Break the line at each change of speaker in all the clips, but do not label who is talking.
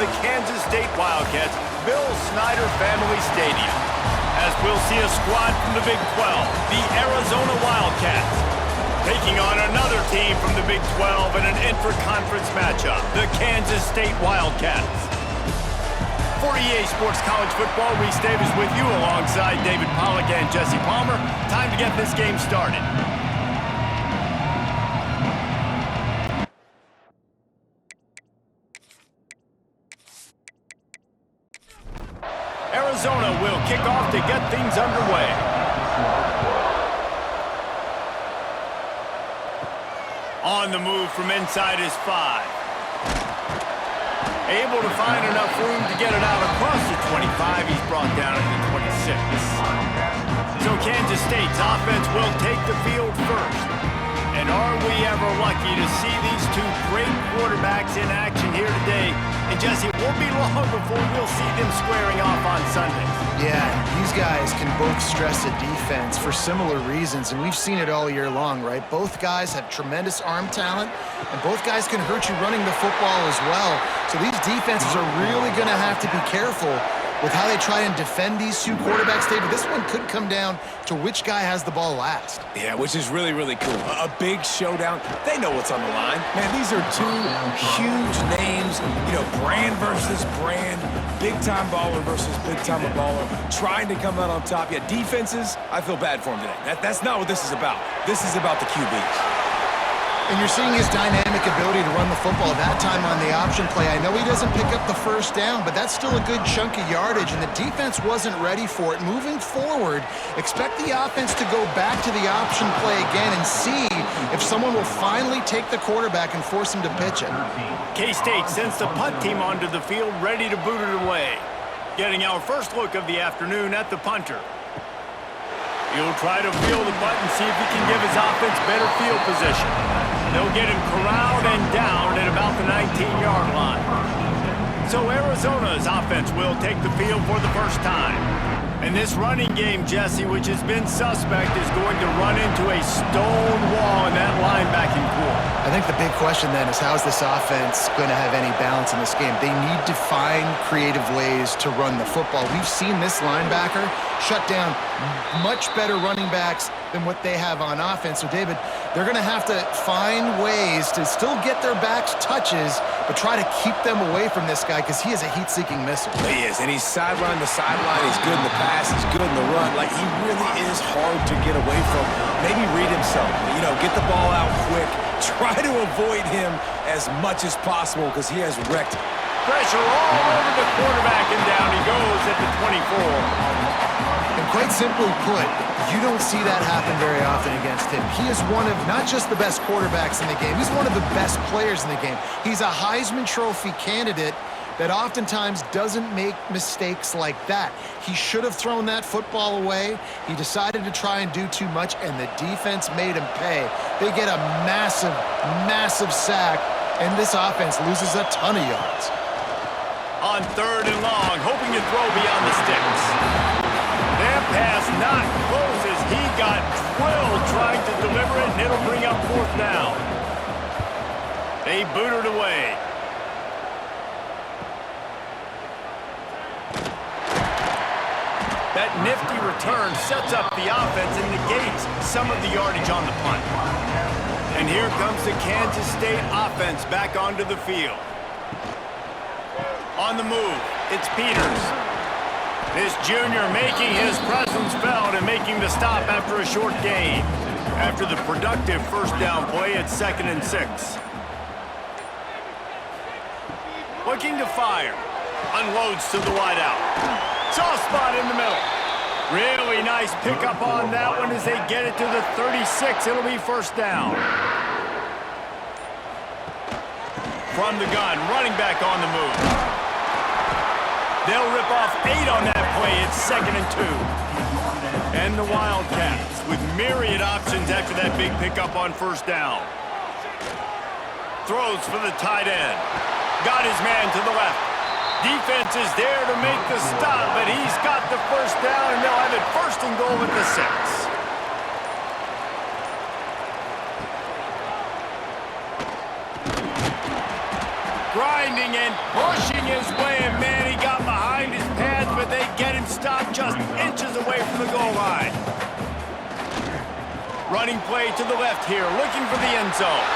of the Kansas State Wildcats' Bill Snyder Family Stadium, as we'll see a squad from the Big 12, the Arizona Wildcats, taking on another team from the Big 12 in an intra-conference matchup, the Kansas State Wildcats. For EA Sports College Football, Reese Davis with you alongside David Pollack and Jesse Palmer. Time to get this game started. Arizona will kick off to get things underway. On the move from inside his 5. Able to find enough room to get it out across the 25. He's brought down at the 26. So Kansas State's offense will take the field first. And are we ever lucky to see these two great quarterbacks in action here today? And Jesse, it won't be long before we'll see them squaring off on Sundays.
Yeah, these guys can both stress a defense for similar reasons, and we've seen it all year long, right? Both guys have tremendous arm talent, and both guys can hurt you running the football as well. So these defenses are really going to have to be careful with how they try and defend these two quarterbacks, David. This one could come down to which guy has the ball last.
Yeah, which is really, really cool. A big showdown. They know what's on the line. Man, these are two huge names. You know, brand versus brand. Big-time baller versus big-time baller. Trying to come out on top. Yeah, defenses, I feel bad for them today. That's not what this is about. This is about the QBs.
And you're seeing his dynamic ability to run the football, that time on the option play. I know he doesn't pick up the first down, but that's still a good chunk of yardage, and the defense wasn't ready for it. Moving forward, expect the offense to go back to the option play again and see if someone will finally take the quarterback and force him to pitch it.
K-State sends the punt team onto the field, ready to boot it away. Getting our first look of the afternoon at the punter. He'll try to field the punt and see if he can give his offense better field position. They'll get him corralled and down at about the 19-yard line. So Arizona's offense will take the field for the first time. And this running game, Jesse, which has been suspect, is going to run into a stone wall in that linebacking core.
I think the big question then is, how is this offense going to have any balance in this game? They need to find creative ways to run the football. We've seen this linebacker shut down much better running backs than what they have on offense. So, David, they're going to have to find ways to still get their backs touches, but try to keep them away from this guy because he is a heat-seeking missile.
He is, and he's sideline to sideline. He's good in the pass. He's good in the run. Like, he really is hard to get away from. Maybe read himself. You know, get the ball out quick. Try to avoid him as much as possible because he has wrecked.
Pressure all over the quarterback, and down he goes at the 24.
And quite simply put, you don't see that happen very often against him. He is one of not just the best quarterbacks in the game, he's one of the best players in the game. He's a Heisman Trophy candidate that oftentimes doesn't make mistakes like that. He should have thrown that football away. He decided to try and do too much, and the defense made him pay. They get a massive, massive sack, and this offense loses a ton of yards.
On 3rd and long, hoping to throw beyond the sticks. That pass not close as he got drilled trying to deliver it, and it'll bring up 4th down. They boot it away. That nifty return sets up the offense and negates some of the yardage on the punt. And here comes the Kansas State offense back onto the field. On the move, it's Peters. This junior making his presence felt and making the stop after a short gain. After the productive first down play at 2nd and 6. Looking to fire. Unloads to the wideout. Soft spot in the middle. Really nice pickup on that one as they get it to the 36. It'll be 1st down. From the gun, running back on the move. They'll rip off 8 on that play. It's 2nd and 2. And the Wildcats with myriad options after that big pickup on 1st down. Throws for the tight end. Got his man to the left. Defense is there to make the stop, but he's got the 1st down, and they'll have it 1st and goal at the 6. grinding and pushing his way, and man, he got behind his pads, but they get him stopped just inches away from the goal line. Running play to the left here, looking for the end zone.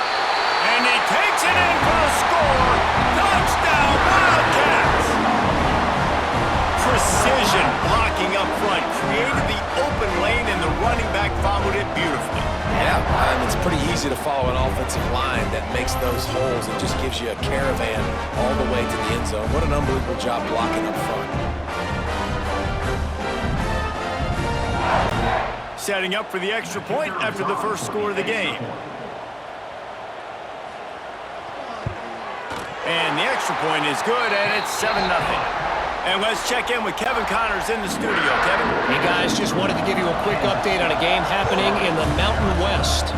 And he takes it in for a score. Touchdown, Wildcats! Precision blocking up front created the open lane, and the running back followed it beautifully.
Yeah, it's pretty easy to follow an offensive line that makes those holes and just gives you a caravan all the way to the end zone. What an unbelievable job blocking up front.
Setting up for the extra point after the first score of the game. And the extra point is good, and it's 7-0. And let's check in with Kevin Connors in the studio. Kevin?
Hey, guys, just wanted to give you a quick update on a game happening in the Mountain West.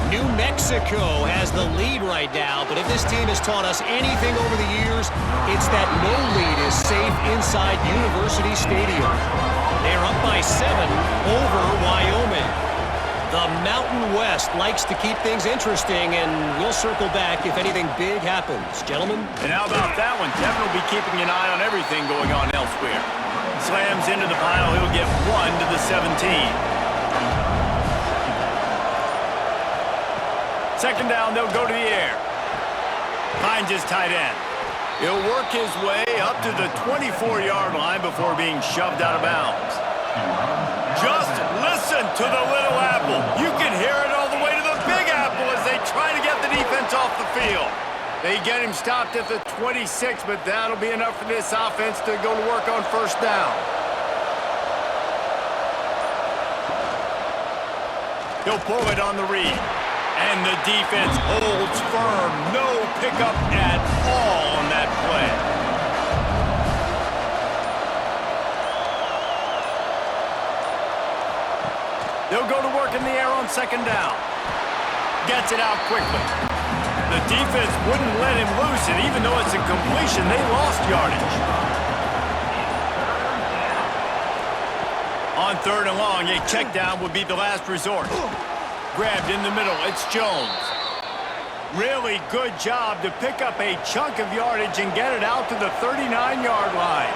New Mexico has the lead right now, but if this team has taught us anything over the years, it's that no lead is safe inside University Stadium. They are up by 7 over Wyoming. The Mountain West likes to keep things interesting, and we'll circle back if anything big happens. Gentlemen?
And how about that one? Kevin will be keeping an eye on everything going on elsewhere. Slams into the pile. He'll get 1 to the 17. Second down, they'll go to the air. Finds his tight end. He'll work his way up to the 24-yard line before being shoved out of bounds. Just listen to the Little Apple. You can hear it all the way to the Big Apple as they try to get the defense off the field. They get him stopped at the 26, but that'll be enough for this offense to go to work on first down. He'll pull it on the read. And the defense holds firm. No pickup at all on that play. They'll go to work in the air on second down. Gets it out quickly. The defense wouldn't let him loose, and even though it's a completion, they lost yardage. On third and long, a check down would be the last resort. Grabbed in the middle, it's Jones. Really good job to pick up a chunk of yardage and get it out to the 39-yard line.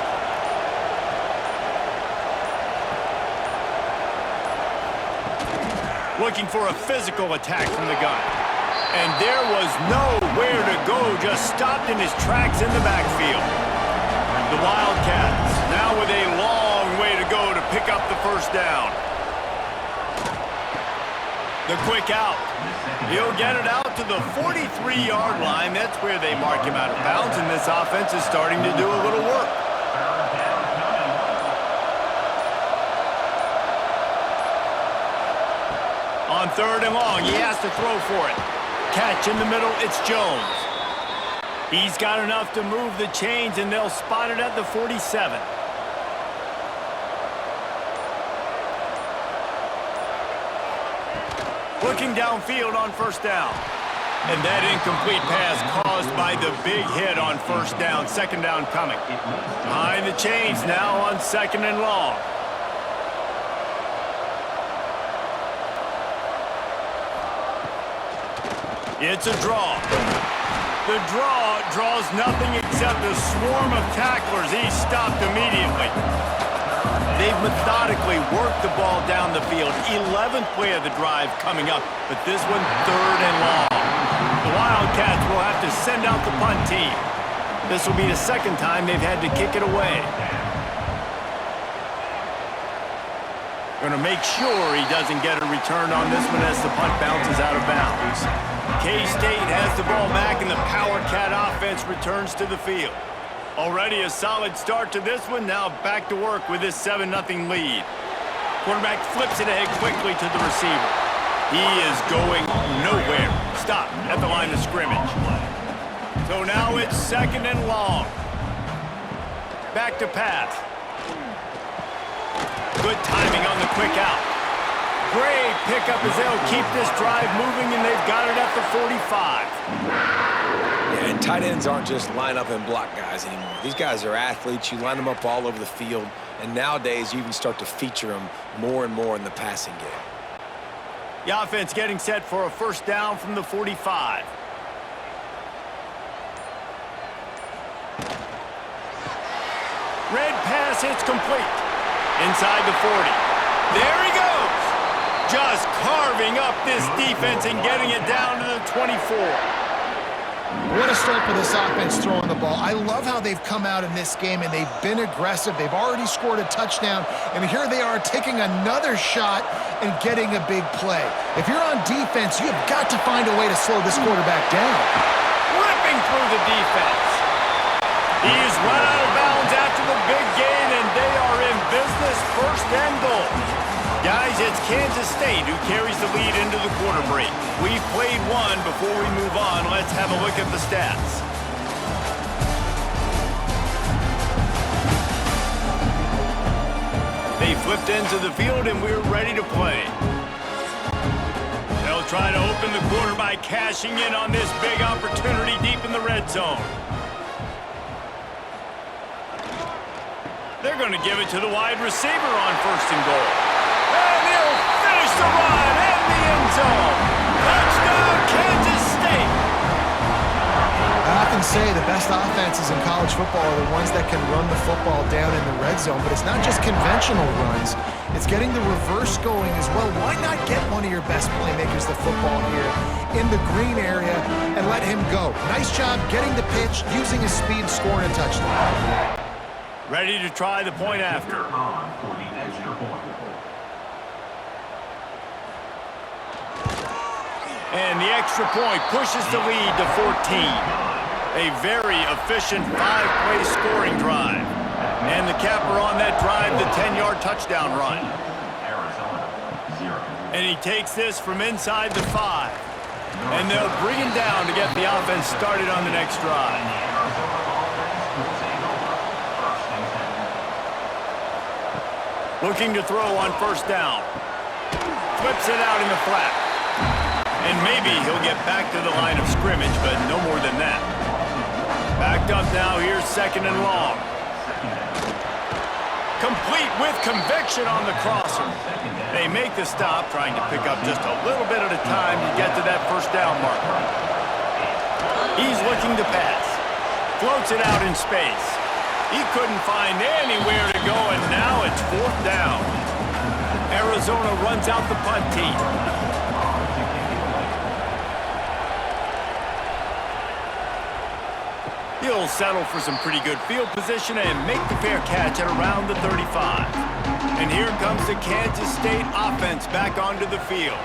Looking for a physical attack from the gun. And there was nowhere to go, just stopped in his tracks in the backfield. The Wildcats now with a long way to go to pick up the first down. The quick out. He'll get it out to the 43-yard line. That's where they mark him out of bounds, and this offense is starting to do a little work. On third and long, he has to throw for it. Catch in the middle, it's Jones. He's got enough to move the chains, and they'll spot it at the 47. Looking downfield on first down. And that incomplete pass caused by the big hit on first down. Second down coming. Behind the chains now on second and long. It's a draw. The draw draws nothing except a swarm of tacklers. He's stopped immediately. They've methodically worked the ball down the field. 11th play of the drive coming up, but this one third and long. The Wildcats will have to send out the punt team. This will be the second time they've had to kick it away. Going to make sure he doesn't get a return on this one as the punt bounces out of bounds. K-State has the ball back, and the Power Cat offense returns to the field. Already a solid start to this one. Now back to work with this 7-0 lead. Quarterback flips it ahead quickly to the receiver. He is going nowhere. Stop at the line of scrimmage. So now it's second and long. Back to pass. Good timing on the quick out. Great pickup as they'll keep this drive moving, and they've got it at the 45.
Yeah, and tight ends aren't just line up and block guys anymore. These guys are athletes. You line them up all over the field, and nowadays you even start to feature them more and more in the passing game.
The offense getting set for a first down from the 45. Red pass, it's complete. Inside the 40. There he goes. Just carving up this defense and getting it down to the 24.
What a start for this offense throwing the ball. I love how they've come out in this game, and they've been aggressive. They've already scored a touchdown, and here they are taking another shot and getting a big play. If you're on defense, you have got to find a way to slow this quarterback down.
Ripping through the defense. He is run out of bounds after the big gain, and they are in business, first and goal. Guys, it's Kansas State who carries the lead into the quarter break. We've played one. Before we move on, let's have a look at the stats. They flipped into the field, and we're ready to play. They'll try to open the quarter by cashing in on this big opportunity deep in the red zone. They're going to give it to the wide receiver on first and goal. And he'll finish the run in the end zone. Touchdown, Kansas State.
I often say the best offenses in college football are the ones that can run the football down in the red zone, but it's not just conventional runs. It's getting the reverse going as well. Why not get one of your best playmakers the football here in the green area and let him go? Nice job getting the pitch, using his speed, scoring a touchdown.
Ready to try the point after. And the extra point pushes the lead to 14. A very efficient 5-play scoring drive. And the capper on that drive, the 10-yard touchdown run. And he takes this from inside the 5. And they'll bring him down to get the offense started on the next drive. Looking to throw on first down. Flips it out in the flat. And maybe he'll get back to the line of scrimmage, but no more than that. Backed up now, here's second and long. Complete with conviction on the crosser. They make the stop, trying to pick up just a little bit at a time to get to that first down marker. He's looking to pass. Floats it out in space. He couldn't find anywhere to go, and now it's fourth down. Arizona runs out the punt team. He'll settle for some pretty good field position and make the fair catch at around the 35. And here comes the Kansas State offense back onto the field.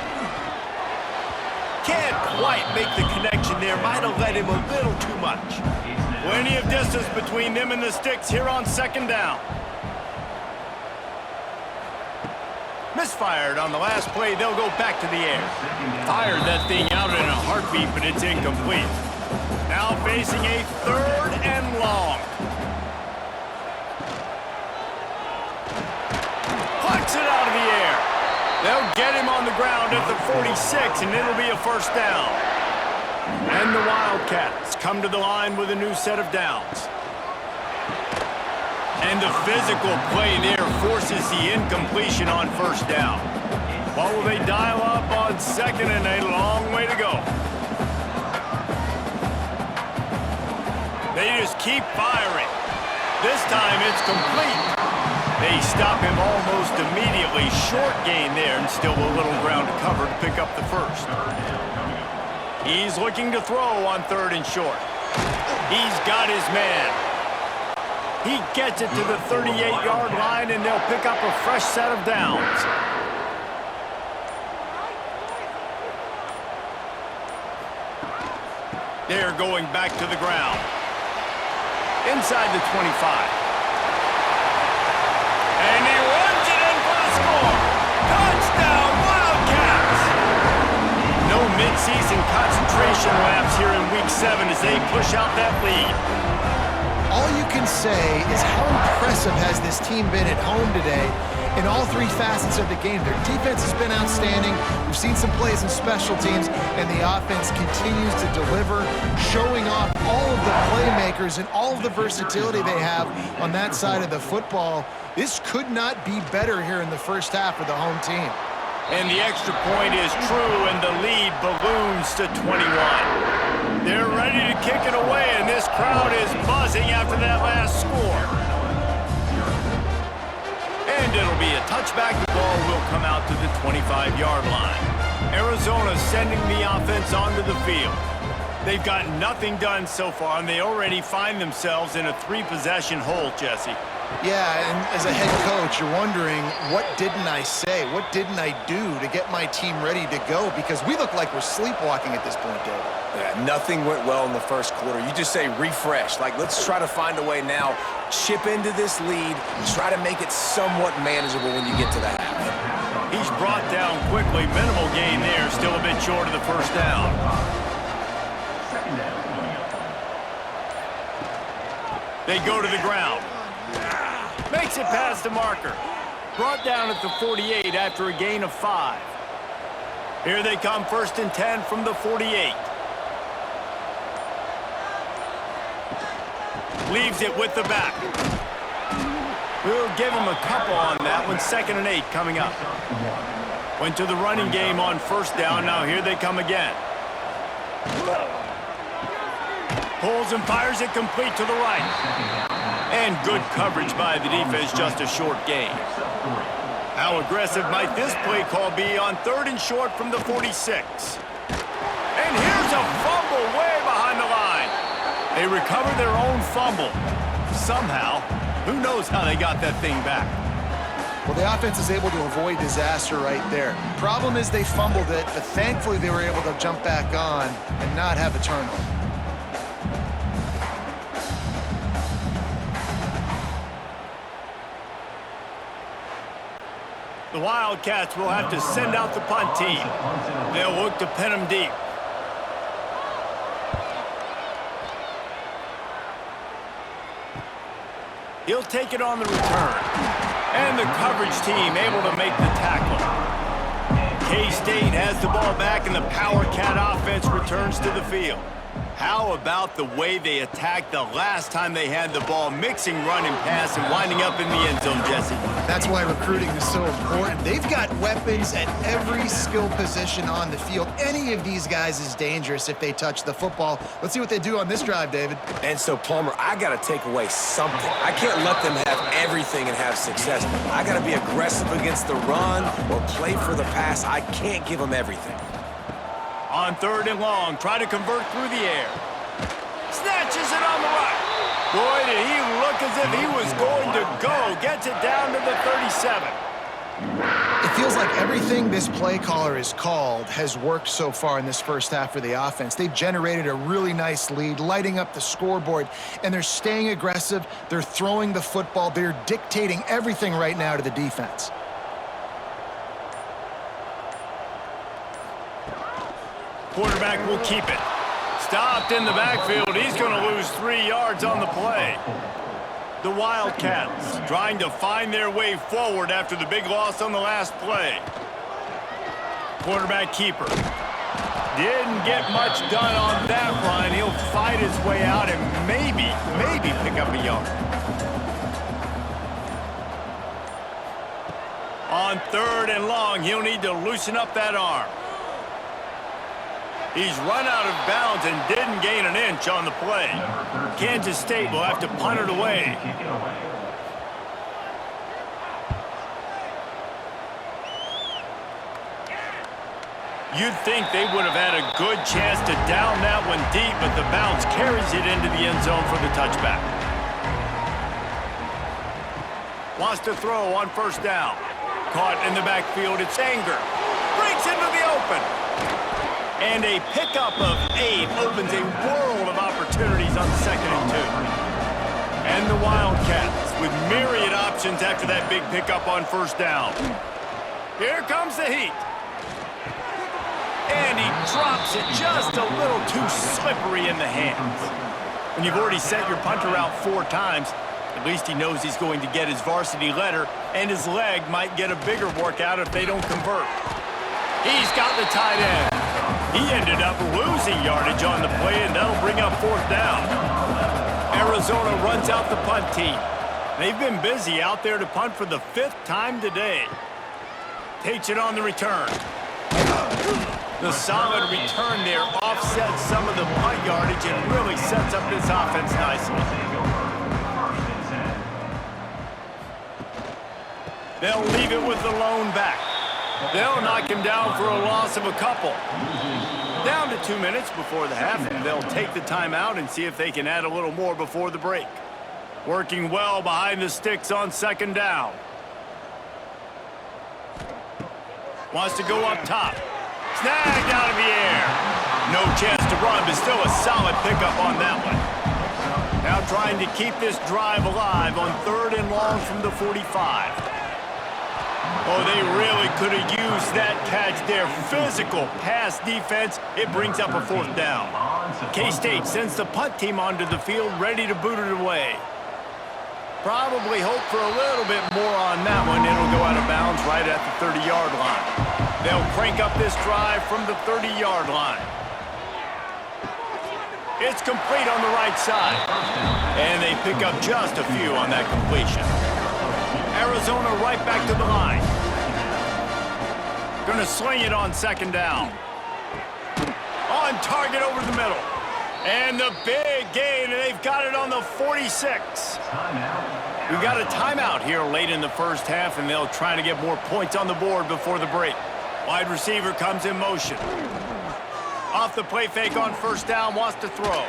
Can't quite make the connection there. Might have let him a little too much. Plenty of distance between them and the sticks here on second down. Misfired on the last play. They'll go back to the air. Fired that thing out in a heartbeat, but it's incomplete. Now facing a third and long. Plucks it out of the air. They'll get him on the ground at the 46, and it'll be a first down. And the Wildcats come to the line with a new set of downs. And the physical play there forces the incompletion on first down. What will they dial up on second, and a long way to go? They just keep firing. This time it's complete. They stop him almost immediately. Short gain there, and still a little ground to cover to pick up the first. He's looking to throw on third and short. He's got his man. He gets it to the 38-yard line, and they'll pick up a fresh set of downs. They're going back to the ground. Inside the 25. And he runs it in for the score. Touchdown, Wildcats! No midseason concentration laps here in Week 7 as they push out that lead.
All you can say is how impressive has this team been at home today in all three facets of the game. Their defense has been outstanding. We've seen some plays in special teams, and the offense continues to deliver, showing off all of the playmakers and all of the versatility they have on that side of the football. This could not be better here in the first half for the home team.
And the extra point is true, and the lead balloons to 21. They're ready to kick it away, and this crowd is buzzing after that last score. And it'll be a touchback. The ball will come out to the 25-yard line. Arizona sending the offense onto the field. They've gotten nothing done so far, and they already find themselves in a 3-possession hole, Jesse.
Yeah, and as a head coach, you're wondering, what didn't I say? What didn't I do to get my team ready to go? Because we look like we're sleepwalking at this point, David.
Yeah, nothing went well in the first quarter. You just say refresh. Like, let's try to find a way now, chip into this lead, try to make it somewhat manageable when you get to the half.
He's brought down quickly. Minimal gain there. Still a bit short of the first down. They go to the ground. Makes it past the marker. Brought down at the 48 after a gain of 5. Here they come, 1st and 10 from the 48. Leaves it with the back. We'll give him a couple on that one. 2nd and 8 coming up. Went to the running game on 1st down. Now here they come again. Pulls and fires it complete to the right. And good coverage by the defense, just a short gain. How aggressive might this play call be on 3rd and short from the 46? And here's a fumble way behind the line. They recover their own fumble. Somehow, who knows how they got that thing back.
Well, the offense is able to avoid disaster right there. Problem is they fumbled it, but thankfully they were able to jump back on and not have a turnover.
The Wildcats will have to send out the punt team. They'll look to pin them deep. He'll take it on the return. And the coverage team able to make the tackle. K-State has the ball back, and the Power Cat offense returns to the field. How about the way they attacked the last time they had the ball, mixing run and pass and winding up in the end zone, Jesse?
That's why recruiting is so important. They've got weapons at every skill position on the field. Any of these guys is dangerous if they touch the football. Let's see what they do on this drive, David.
And so, Palmer, I got to take away something. I can't let them have everything and have success. I got to be aggressive against the run or play for the pass. I can't give them everything.
On 3rd and long, try to convert through the air. Snatches it on the right. Boy, did he look as if he was going to go. Gets it down to the 37.
It feels like everything this play caller has called has worked so far in this first half for the offense. They've generated a really nice lead, lighting up the scoreboard, and they're staying aggressive. They're throwing the football. They're dictating everything right now to the defense.
Quarterback will keep it. Stopped in the backfield. He's going to lose 3 yards on the play. The Wildcats trying to find their way forward after the big loss on the last play. Quarterback keeper. Didn't get much done on that run. He'll fight his way out and maybe pick up a yard. On 3rd and long, he'll need to loosen up that arm. He's run out of bounds and didn't gain an inch on the play. Kansas State will have to punt it away. You'd think they would have had a good chance to down that one deep, but the bounce carries it into the end zone for the touchback. Wants to throw on 1st down. Caught in the backfield, it's Anger. Breaks into the open. And a pickup of 8 opens a world of opportunities on 2nd and 2. And the Wildcats with myriad options after that big pickup on 1st down. Here comes the heat. And he drops it just a little too slippery in the hands. When you've already sent your punter out 4 times, at least he knows he's going to get his varsity letter, and his leg might get a bigger workout if they don't convert. He's got the tight end. He ended up losing yardage on the play, and that'll bring up 4th down. Arizona runs out the punt team. They've been busy out there to punt for the 5th time today. Takes it on the return. The solid return there offsets some of the punt yardage and really sets up this offense nicely. They'll leave it with the lone back. They'll knock him down for a loss of a couple. Down to 2 minutes before the half, and they'll take the timeout and see if they can add a little more before the break. Working well behind the sticks on second down. Wants to go up top. Snagged out of the air. No chance to run, but still a solid pickup on that one. Now trying to keep this drive alive on 3rd and long from the 45. Oh, they really could have used that catch there. Physical pass defense. It brings up a 4th down. K-State sends the punt team onto the field, ready to boot it away. Probably hope for a little bit more on that one. It'll go out of bounds right at the 30-yard line. They'll crank up this drive from the 30-yard line. It's complete on the right side. And they pick up just a few on that completion. Arizona right back to the line. Gonna sling it on second down. On target over the middle. And the big gain, and they've got it on the 46. We've got a timeout here late in the first half, and they'll try to get more points on the board before the break. Wide receiver comes in motion. Off the play fake on first down, wants to throw.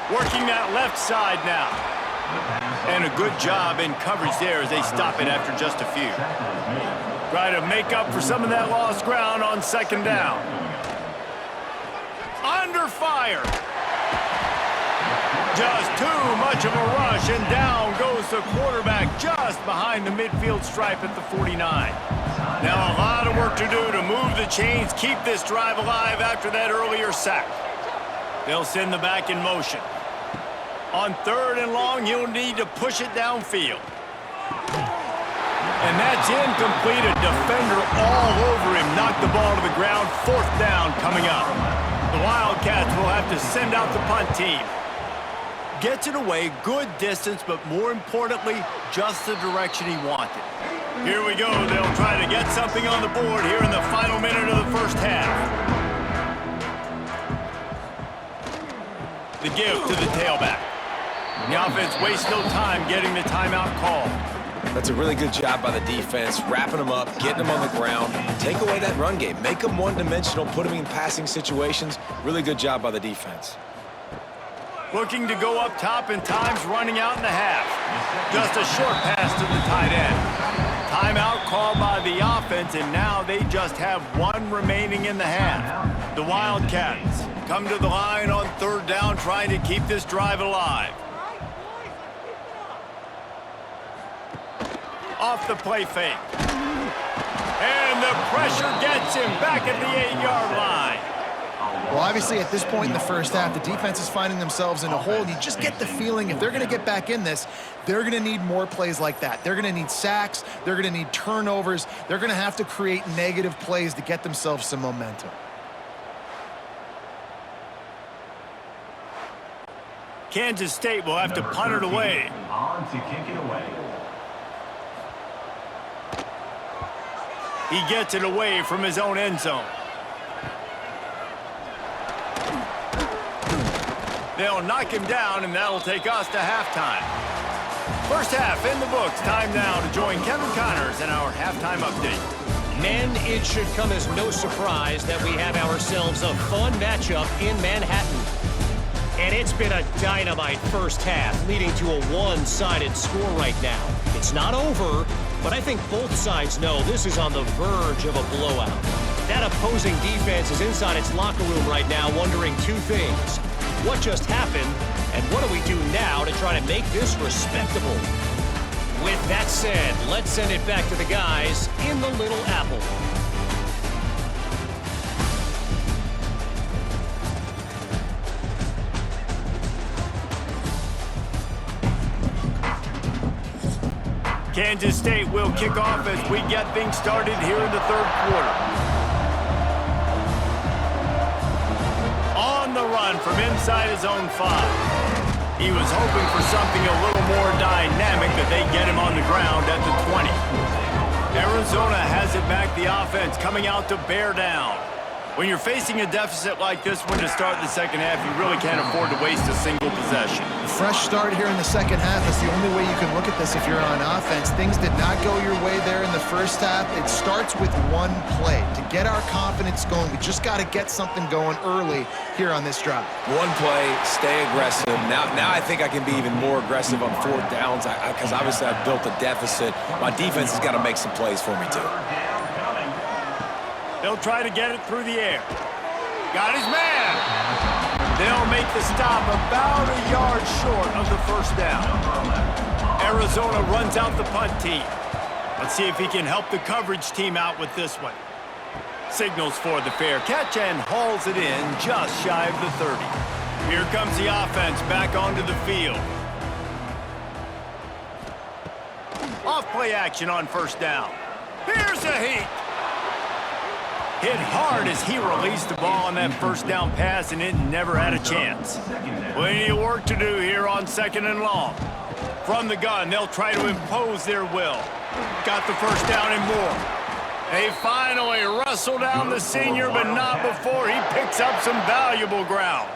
Working that left side now. And a good job in coverage there as they stop it after just a few. Try to make up for some of that lost ground on second down. Under fire. Just too much of a rush, and down goes the quarterback just behind the midfield stripe at the 49. Now a lot of work to do to move the chains, keep this drive alive after that earlier sack. They'll send the back in motion. On 3rd and long, he'll need to push it downfield. And that's incomplete. A defender all over him. Knocked the ball to the ground. 4th down coming up. The Wildcats will have to send out the punt team. Gets it away, good distance, but more importantly, just the direction he wanted. Here we go. They'll try to get something on the board here in the final minute of the first half. The give to the tailback. The offense wastes no time getting the timeout called.
That's a really good job by the defense, wrapping them up, getting them on the ground. Take away that run game. Make them one-dimensional, put them in passing situations. Really good job by the defense.
Looking to go up top, and time's running out in the half. Just a short pass to the tight end. Timeout called by the offense, and now they just have one remaining in the half. The Wildcats come to the line on 3rd down, trying to keep this drive alive. Off the play fake. And the pressure gets him back at the 8-yard line.
Well, obviously, at this point in the first half, the defense is finding themselves in a hole. You just get the feeling if they're going to get back in this, they're going to need more plays like that. They're going to need sacks. They're going to need turnovers. They're going to have to create negative plays to get themselves some momentum.
Kansas State will have to punt it away.
On to kick it away.
He gets it away from his own end zone. They'll knock him down, and that'll take us to halftime. First half in the books. Time now to join Kevin Connors in our halftime update.
Men, it should come as no surprise that we have ourselves a fun matchup in Manhattan. And it's been a dynamite first half, leading to a one-sided score right now. It's not over, but I think both sides know this is on the verge of a blowout. That opposing defense is inside its locker room right now wondering two things. What just happened, and what do we do now to try to make this respectable? With that said, let's send it back to the guys in the Little Apple.
Kansas State will kick off as we get things started here in the 3rd quarter. On the run from inside his own 5. He was hoping for something a little more dynamic, but they get him on the ground at the 20. Arizona has it back, the offense coming out to bear down. When you're facing a deficit like this one to start the second half, you really can't afford to waste a single possession.
A fresh start here in the second half is the only way you can look at this if you're on offense. Things did not go your way there in the first half. It starts with one play. To get our confidence going, we just got to get something going early here on this drive.
One play, stay aggressive. Now I think I can be even more aggressive on fourth downs because obviously I've built a deficit. My defense has got to make some plays for me too.
They'll try to get it through the air. Got his man. They'll make the stop about a yard short of the first down. Arizona runs out the punt team. Let's see if he can help the coverage team out with this one. Signals for the fair catch and hauls it in just shy of the 30. Here comes the offense back onto the field. Off play action on first down. Here's a heat. Hit hard as he released the ball on that first down pass, and it never had a chance. Plenty of work to do here on second and long. From the gun, they'll try to impose their will. Got the first down and more. They finally wrestle down the senior, but not before he picks up some valuable ground.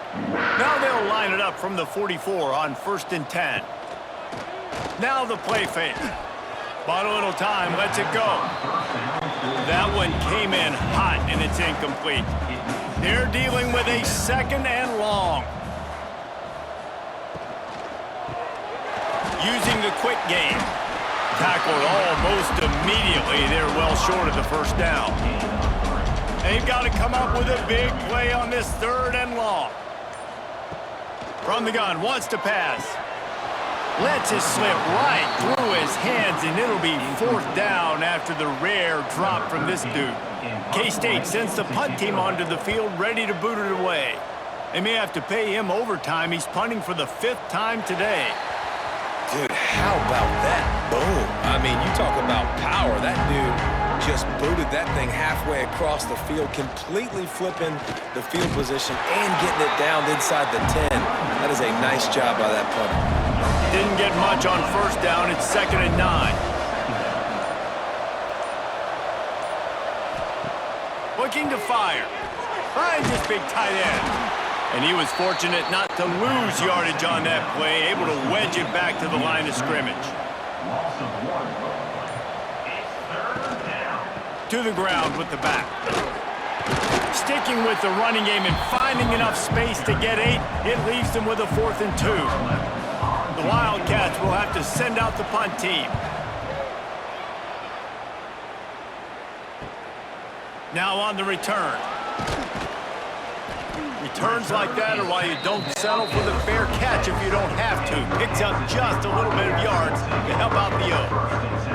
Now they'll line it up from the 44 on 1st and 10. Now the play fake. But a little time, lets it go. That one came in hot, and it's incomplete. They're dealing with a second and long. Using the quick game. Tackled almost immediately. They're well short of the first down. They've got to come up with a big play on this third and long. From the gun, wants to pass. Lets it slip right through his hands, and it'll be fourth down after the rare drop from this dude. K-State sends the punt team onto the field, ready to boot it away. They may have to pay him overtime. He's punting for the 5th time today.
Dude, how about that? Boom. I mean, you talk about power. That dude just booted that thing halfway across the field, completely flipping the field position and getting it down inside the 10. That is a nice job by that punter.
Didn't get much on first down. It's 2nd and 9. Looking to fire. Finds his big tight end. And he was fortunate not to lose yardage on that play, able to wedge it back to the line of scrimmage. To the ground with the back. Sticking with the running game and finding enough space to get 8, it leaves them with a 4th and 2. The Wildcats will have to send out the punt team. Now on the return. Returns like that are why you don't settle for the fair catch if you don't have to. Picks up just a little bit of yards to help out the Oaks.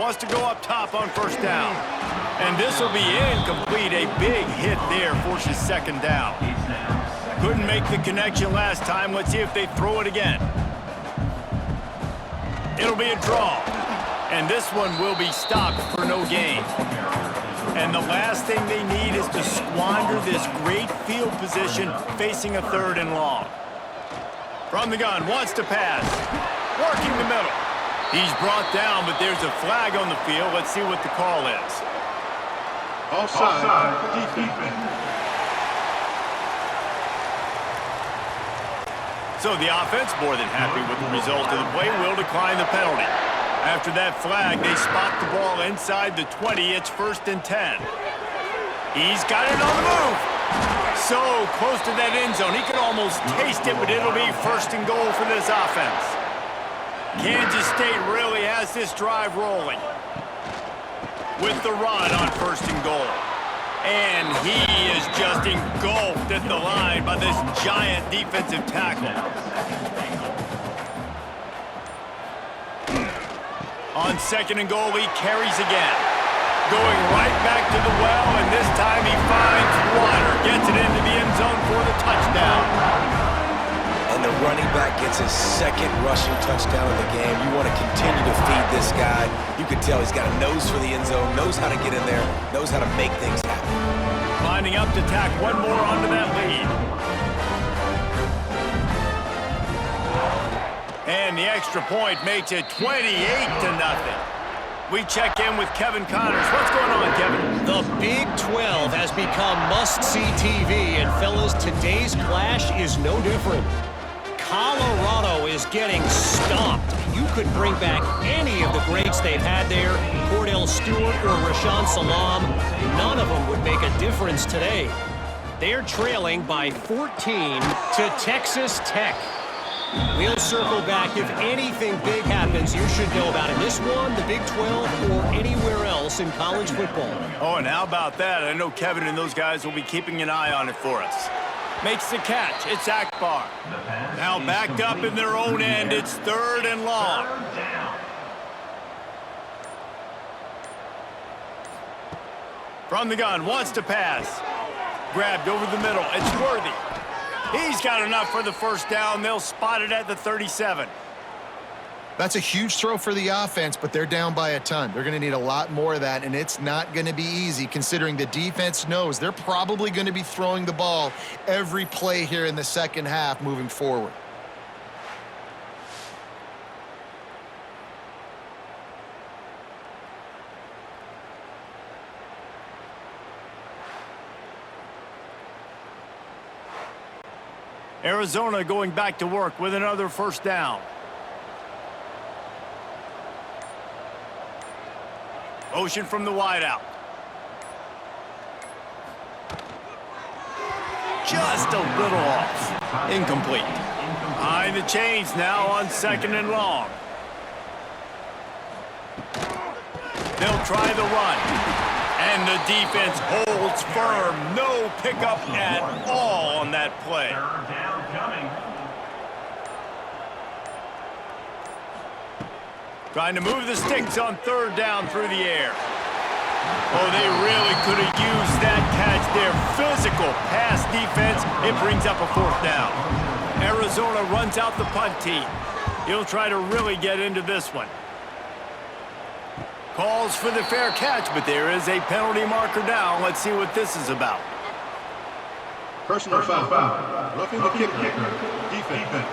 Wants to go up top on first down. And this will be incomplete. A big hit there forces second down. Couldn't make the connection last time. Let's see if they throw it again. It'll be a draw. And this one will be stopped for no gain. And the last thing they need is to squander this great field position facing a 3rd and long. From the gun, wants to pass. Working the middle. He's brought down, but there's a flag on the field. Let's see what the call is.
Offside. Defense.
So the offense, more than happy with the result of the play, will decline the penalty. After that flag, they spot the ball inside the 20. It's 1st and 10. He's got it on the move. So close to that end zone. He could almost taste it, but it'll be 1st and goal for this offense. Kansas State really has this drive rolling. With the run on 1st and goal. And he is just engulfed at the line by this giant defensive tackle. On 2nd and goal, he carries again. Going right back to the well, and this time he finds water. Gets it into the end zone for the touchdown.
And the running back gets his 2nd rushing touchdown of the game. You want to continue to feed this guy. You can tell he's got a nose for the end zone, knows how to get in there, knows how to make things happen.
Lining up to tack one more onto that lead. And the extra point makes it 28-0. We check in with Kevin Connors. What's going on, Kevin?
Big 12 has become must-see TV, and fellas, today's clash is no different. Colorado is getting stomped. You could bring back any of the greats they've had there, Cordell Stewart or Rashaan Salam. None of them would make a difference today. They're trailing by 14 to Texas Tech. We'll circle back. If anything big happens, you should know about it. This one, the Big 12, or anywhere else in college football.
Oh, and how about that? I know Kevin and those guys will be keeping an eye on it for us. Makes the catch. It's Akbar. Now backed up in their own end. It's 3rd and long. From the gun, wants to pass. Grabbed over the middle. It's Worthy. He's got enough for the first down. They'll spot it at the 37.
That's a huge throw for the offense, but they're down by a ton. They're going to need a lot more of that, and it's not going to be easy considering the defense knows they're probably going to be throwing the ball every play here in the second half moving forward.
Arizona going back to work with another first down. Motion from the wideout. Just a little off. Incomplete. Behind the chains now on 2nd and long. They'll try the run. And the defense holds firm. No pickup at all on that play. Trying to move the sticks on 3rd down through the air. Oh, they really could have used that catch there. Physical pass defense. It brings up a 4th down. Arizona runs out the punt team. He'll try to really get into this one. Calls for the fair catch, but there is a penalty marker down. Let's see what this is about.
Personal foul. Roughing the kicker. Defense.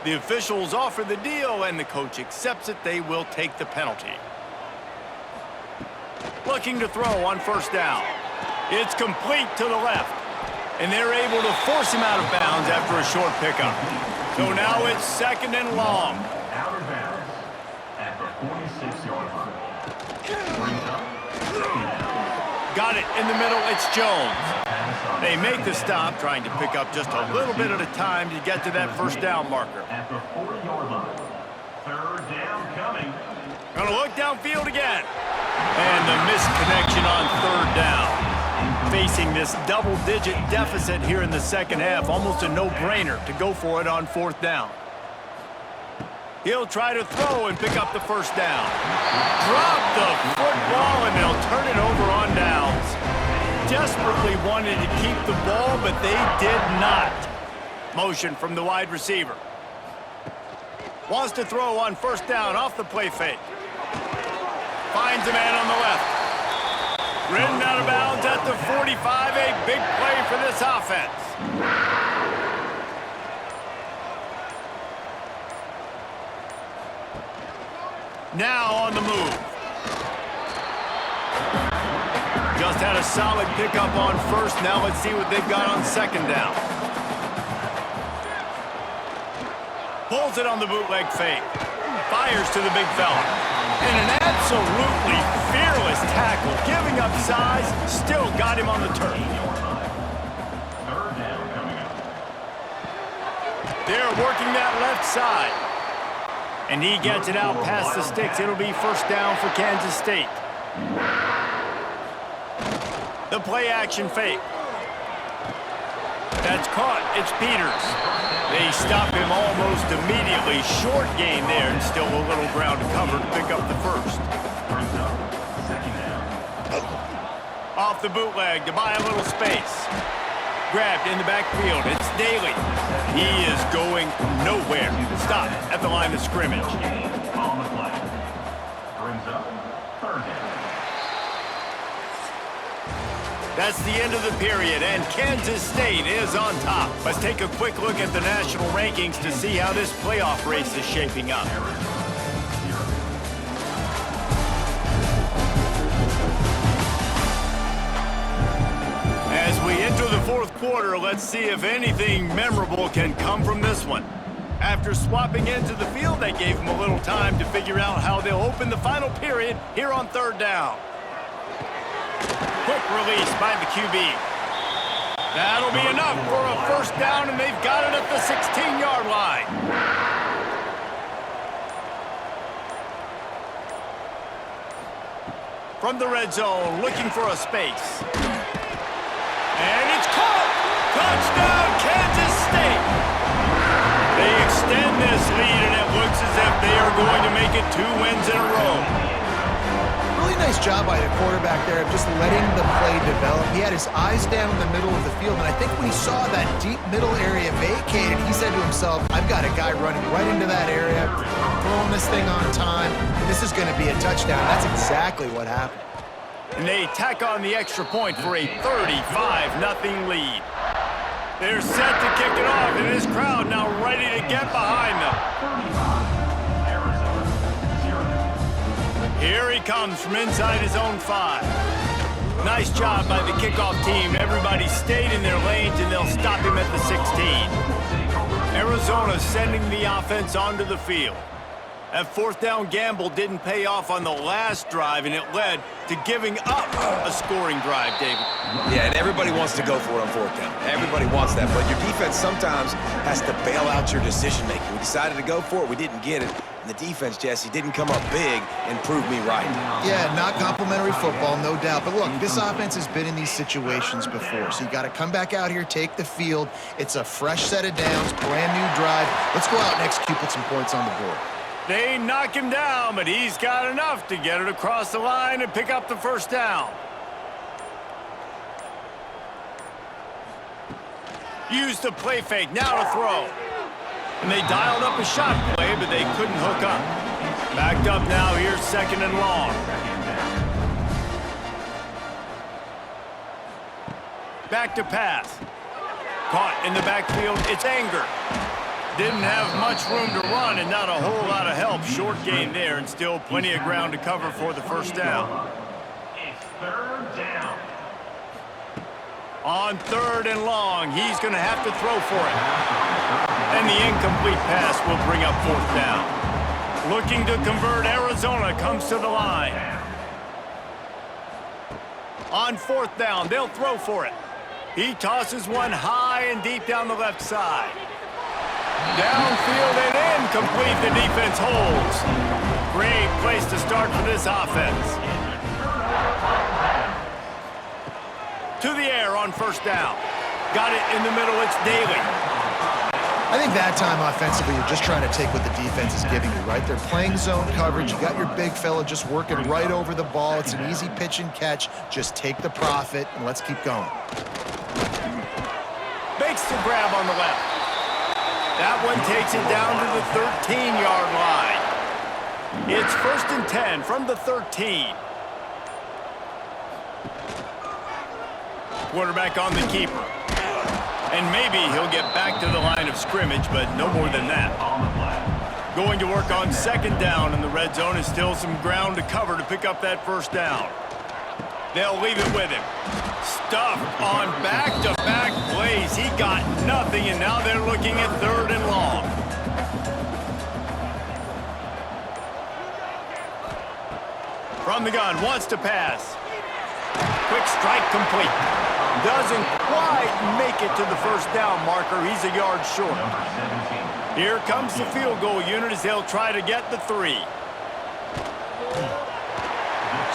The officials offer the deal, and the coach accepts it. They will take the penalty. Looking to throw on 1st down. It's complete to the left. And they're able to force him out of bounds after a short pickup. So now it's 2nd and long.
Out of bounds at the 46-yard line.
Got it in the middle. It's Jones. They make the stop, trying to pick up just a little bit at a time to get to that first down marker.
At the 40-yard line. 3rd down coming.
Gonna look downfield again. And the misconnection on 3rd down. Facing this double-digit deficit here in the second half, almost a no-brainer to go for it on 4th down. He'll try to throw and pick up the first down. Drop the football, and they'll turn it over on downs. Desperately wanted to keep the ball, but they did not. Motion from the wide receiver. Wants to throw on 1st down off the play fake. Finds a man on the left. Ridden out of bounds at the 45, a big play for this offense. Now on the move. Just had a solid pickup on 1st. Now let's see what they've got on 2nd down. Pulls it on the bootleg fake. Fires to the big fella. And an absolutely fearless tackle. Giving up size, still got him on the turf.
3rd down coming up.
They're working that left side. And he gets it out past the sticks. It'll be 1st down for Kansas State. The play action fake. That's caught. It's Peters. They stop him almost immediately. Short gain there, and still a little ground to cover to pick up the 1st.
Brings up 2nd down.
Off the bootleg to buy a little space. Grabbed in the backfield. It's Daly. He is going nowhere. Stop at the line of scrimmage.
On the play. Brings up 3rd down.
That's the end of the period, and Kansas State is on top. Let's take a quick look at the national rankings to see how this playoff race is shaping up. let's see if anything memorable can come from this one. After swapping into the field, they gave him a little time to figure out how they'll open the final period here on third down. Quick release by the QB. That'll be enough for a first down, and they've got it at the 16-yard line. From the red zone, looking for a space. And it's caught! Touchdown, Kansas State! They extend this lead, and it looks as if they are going to make it 2 wins in a row.
Really nice job by the quarterback there of just letting the play develop. He had his eyes down in the middle of the field, and I think when he saw that deep middle area vacated, he said to himself, I've got a guy running right into that area, throwing this thing on time. This is going to be a touchdown. That's exactly what happened.
And they tack on the extra point for a 35-0 lead. They're set to kick it off, and this crowd now ready to get behind them. Here he comes from inside his own 5. Nice job by the kickoff team. Everybody stayed in their lanes, and they'll stop him at the 16. Arizona sending the offense onto the field. That fourth down gamble didn't pay off on the last drive, and it led to giving up a scoring drive, David.
Yeah, and everybody wants to go for it on fourth down. Everybody wants that, but your defense sometimes has to bail out your decision-making. We decided to go for it. We didn't get it. And the defense, Jesse, didn't come up big and prove me right.
Yeah, not complimentary football, no doubt. But look, this offense has been in these situations before, so you got to come back out here, take the field. It's a fresh set of downs, brand new drive. Let's go out and execute, put some points on the board.
They knock him down, but he's got enough to get it across the line and pick up the first down. Use the play fake, now to throw. And they dialed up a shot play, but they couldn't hook up. Backed up now, here's second and long. Back to pass. Caught in the backfield, it's Anger. Didn't have much room to run and not a whole lot of help. Short gain there and still plenty of ground to cover for the first down.
It's third down.
On third and long, he's going to have to throw for it. And the incomplete pass will bring up fourth down. Looking to convert, Arizona comes to the line. On fourth down, they'll throw for it. He tosses one high and deep down the left side. Downfield and incomplete, the defense holds. Great place to start for this offense. To the air on first down. Got it in the middle, it's Daly.
I think that time offensively, you're just trying to take what the defense is giving you, right? They're playing zone coverage. You got your big fella just working right over the ball. It's an easy pitch and catch. Just take the profit, and let's keep going.
Makes the grab on the left. That one takes it down to the 13-yard line. It's first and 10 from the 13. Quarterback on the keeper. And maybe he'll get back to the line of scrimmage, but no more than that. Going to work on second down, and the red zone is still some ground to cover to pick up that first down. They'll leave it with him. Stuffed on back-to-back plays. He got nothing, and now they're looking at third and long. From the gun, wants to pass. Quick strike complete. Doesn't quite make it to the first down marker. He's a yard short. Here comes the field goal unit as they'll try to get the 3.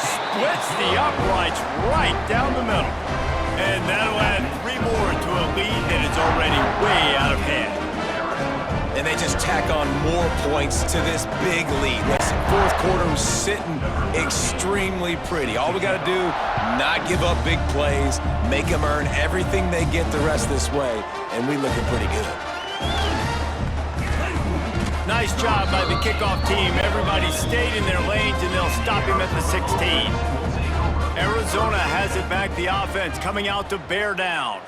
Splits the uprights right down the middle. And that'll add 3 more to a lead that is already way out of hand.
And they just tack on more points to this big lead. Listen, fourth quarter was sitting extremely pretty. All we got to do, not give up big plays, make them earn everything they get the rest this way, and we looking pretty good.
Nice job by the kickoff team. Everybody stayed in their lanes, and they'll stop him at the 16. Arizona has it back, the offense coming out to bear down.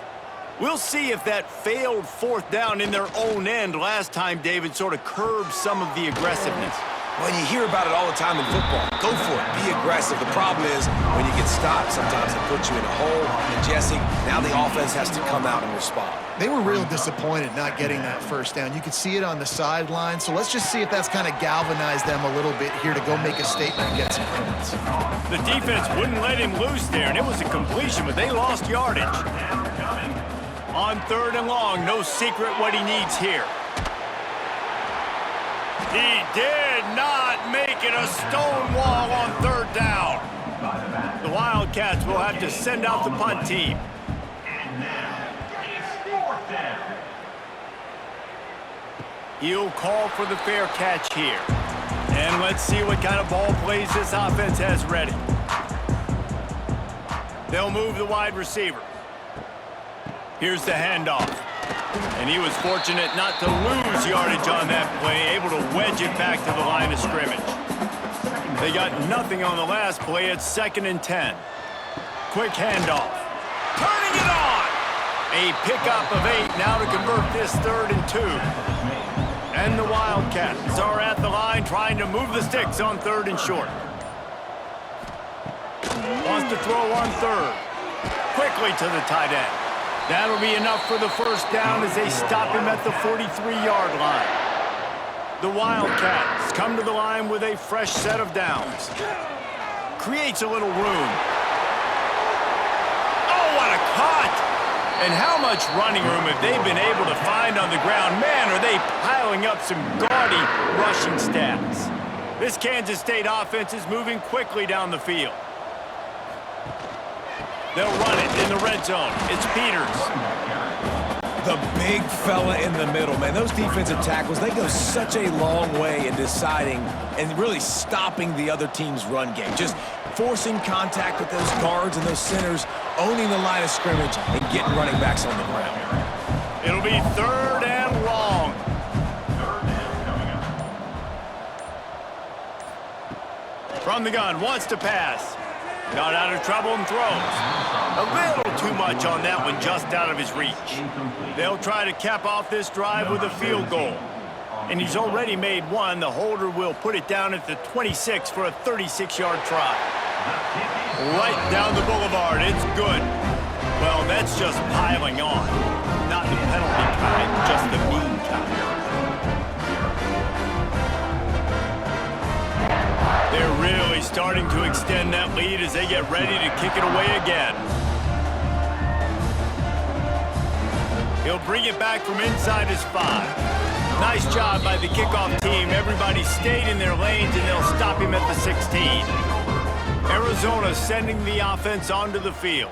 We'll see if that failed fourth down in their own end last time, David, sort of curbed some of the aggressiveness.
Well, you hear about it all the time in football. Go for it. Be aggressive. The problem is when you get stopped, sometimes it puts you in a hole. And Jesse, now the offense has to come out and respond.
They were real disappointed not getting that first down. You could see it on the sideline. So let's just see if that's kind of galvanized them a little bit here to go make a statement and get some points.
The defense wouldn't let him loose there, and it was a completion, but they lost yardage. On 3rd and long, no secret what he needs here. He did not make it a stone wall on 3rd down. The Wildcats will have to send out the punt team.
And now, it's 4th down.
He'll call for the fair catch here. And let's see what kind of ball plays this offense has ready. They'll move the wide receiver. Here's the handoff. And he was fortunate not to lose yardage on that play, able to wedge it back to the line of scrimmage. They got nothing on the last play. It's 2nd and 10. Quick handoff. Turning it on! A pickup of 8 now to convert this 3rd and 2. And the Wildcats are at the line trying to move the sticks on 3rd and short. Wants to throw on 3rd. Quickly to the tight end. That'll be enough for the first down as they stop him at the 43-yard line. The Wildcats come to the line with a fresh set of downs. Creates a little room. Oh, what a cut! And how much running room have they been able to find on the ground? Man, are they piling up some gaudy rushing stats. This Kansas State offense is moving quickly down the field. They'll run it in the red zone. It's Peters.
The big fella in the middle, man. Those defensive tackles, they go such a long way in deciding and really stopping the other team's run game. Just forcing contact with those guards and those centers, owning the line of scrimmage, and getting running backs on the ground.
It'll be 3rd and long.
3rd down coming up.
From the gun, wants to pass. Got out of trouble and throws. A little too much on that one, just out of his reach. They'll try to cap off this drive with a field goal. And he's already made one. The holder will put it down at the 26 for a 36-yard try. Right down the boulevard. It's good. Well, that's just piling on. Not the penalty kind, just the mean kind. They're really starting to extend that lead as they get ready to kick it away again. He'll bring it back from inside his 5. Nice job by the kickoff team. Everybody stayed in their lanes, and they'll stop him at the 16. Arizona sending the offense onto the field.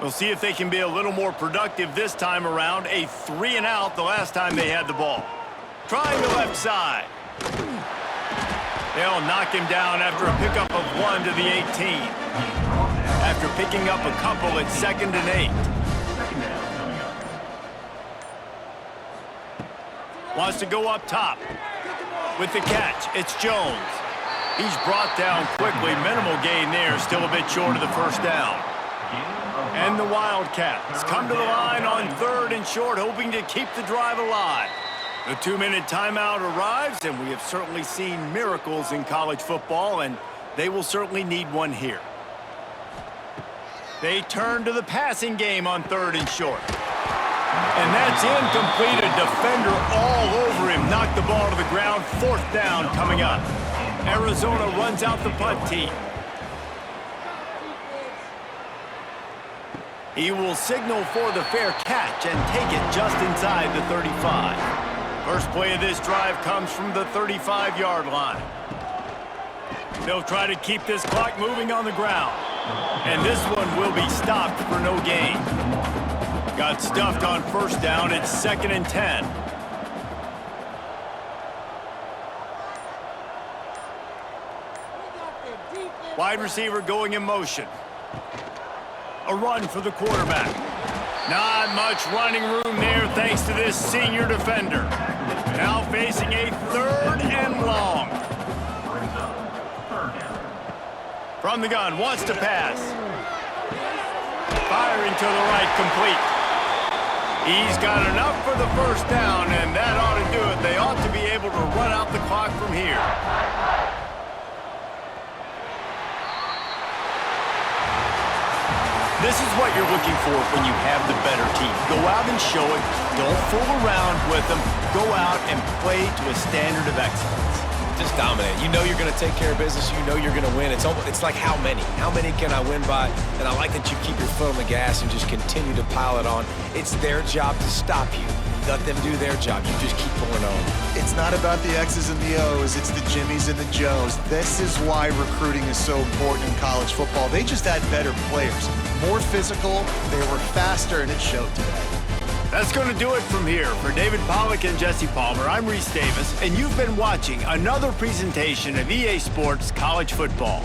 We'll see if they can be a little more productive this time around. A 3 and out the last time they had the ball. Trying the left side. They'll knock him down after a pickup of 1 to the 18. After picking up a couple at 2nd and 8. Wants to go up top. With the catch, it's Jones. He's brought down quickly. Minimal gain there, still a bit short of the first down. And the Wildcats come to the line on 3rd and short, hoping to keep the drive alive. The 2-minute timeout arrives, and we have certainly seen miracles in college football, and they will certainly need one here. They turn to the passing game on 3rd and short. And that's incomplete. A defender all over him. Knocked the ball to the ground. 4th down coming up. Arizona runs out the punt team. He will signal for the fair catch and take it just inside the 35. First play of this drive comes from the 35-yard line. They'll try to keep this clock moving on the ground. And this one will be stopped for no gain. Got stuffed on 1st down. It's 2nd and 10. Wide receiver going in motion. A run for the quarterback. Not much running room there thanks to this senior defender. Now facing a 3rd and long. From the gun, wants to pass. Firing to the right, complete. He's got enough for the first down, and that ought to do it. They ought to be able to run out the clock from here. This is what you're looking for when you have the better team. Go out and show it. Don't fool around with them. Go out and play to a standard of excellence.
Just dominate. You know you're going to take care of business. You know you're going to win. It's like how many? How many can I win by? And I like that you keep your foot on the gas and just continue to pile it on. It's their job to stop you. Let them do their job. You just keep pulling on.
It's not about the X's and the O's. It's the Jimmies and the Joes. This is why recruiting is so important in college football. They just had better players. More physical, they were faster, and it showed today.
That's going to do it from here. For David Pollack and Jesse Palmer, I'm Reese Davis, and you've been watching another presentation of EA Sports College Football.